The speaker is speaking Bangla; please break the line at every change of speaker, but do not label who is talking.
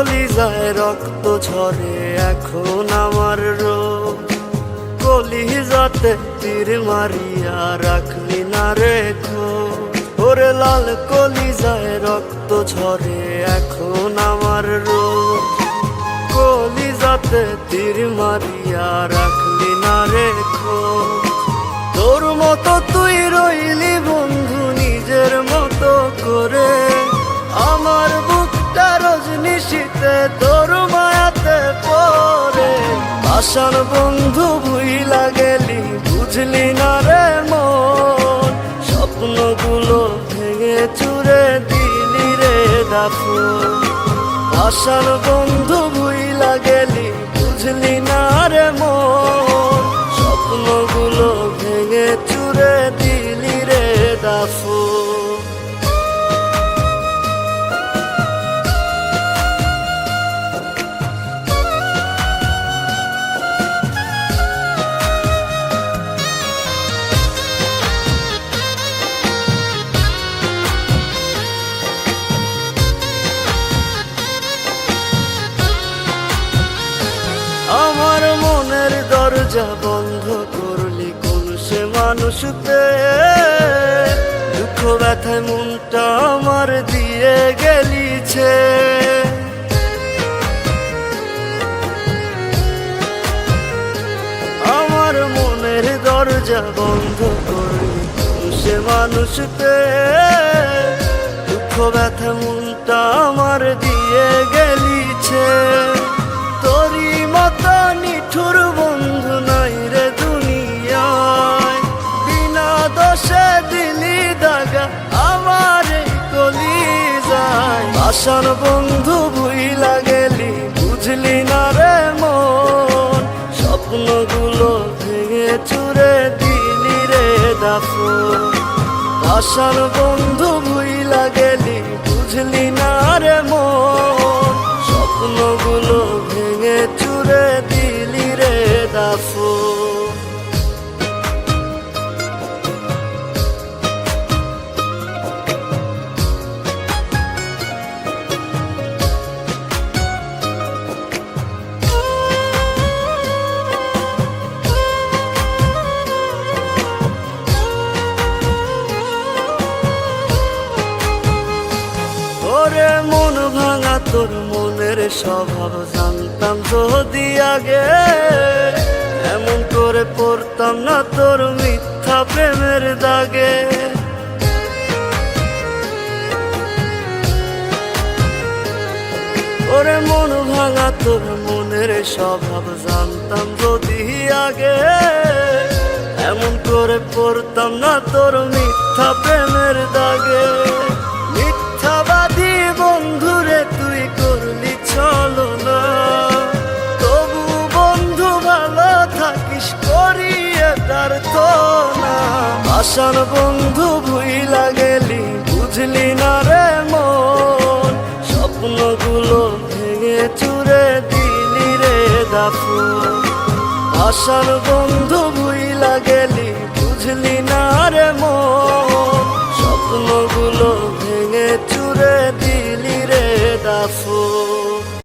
কলিজায় রক্ত ঝরে এখন আমার রোগ। কলিজাতে তীর মারিয়া রাখলি না রে খোঁজ। ওরে লাল কলিজায় রক্ত ঝরে এখন আমার রোগ। কলিজাতে তীর মারিয়া রাখলি না রে খোঁজ। তোর মতো তুই রইলি বন্ধু নিজের মতো করে, আমার বুকটা রজনিশীতে তোর মায়াতে পড়ে। আশার বন্ধু ভুইলা গেলি বুঝলি না রে মন, স্বপ্নগুলো ভেঙে চুরে দিলি রে দাফন। আশার বন্ধু ভুইলা গেলি বুঝলি না রে মন, স্বপ্নগুলো ভেঙে চুরে দিলি রে দাফন। আমার মনের দরজা বন্ধ করলি কোন সে মানুষ পেয়ে, দুঃখ ব্যথায় মনটা আমার দিয়ে গেলিছে। আমার মনের দরজা বন্ধ করলি কোন সে মানুষ পেয়ে, দুঃখ ব্যথা মনটা আমার দিয়ে গেলিছে। তোরি মতো নিঠুর বন্ধু নাই রে দুনিয়ায়, বিনা দোষে দিলি দাগা আমার এই কলিজায়। আশার বন্ধু ভুইলা গেলি বুঝলি না রে মন, স্বপ্নগুলো ভেঙে চুরে দিলি রে দাফন। আশার বন্ধু ভুইলা গেলি বুঝলি না রে মন, স্বপ্নগুলো ভেঙে চুরে দিলি রে দাফন। ওরে মন ভাঙা তোর মনের স্বভাব জানতাম যদি আগে, এমন করে পড়তাম না তোর মিথ্যা প্রেমের দাগে। ওরে মন ভাঙা তোর মনের স্বভাব জানতাম যদি আগে, এমন করে পড়তাম না তোর মিথ্যা প্রেমের দাগে। মিথ্যাবাদী বন্ধুরে তুই করলি ছলনা, তবু বন্ধু ভালো থাকিস করিয়ে তার তো না। আশার বন্ধু ভুইলা গেলি বুঝলি না রে মন, স্বপ্নগুলো ভেঙে চুরে দিলি রে দাফন। আশার বন্ধু ভুইলা গেলি বুঝলি না রে মন, স্বপ্নগুলো ভেঙে চুরে দিলি রে দাফন।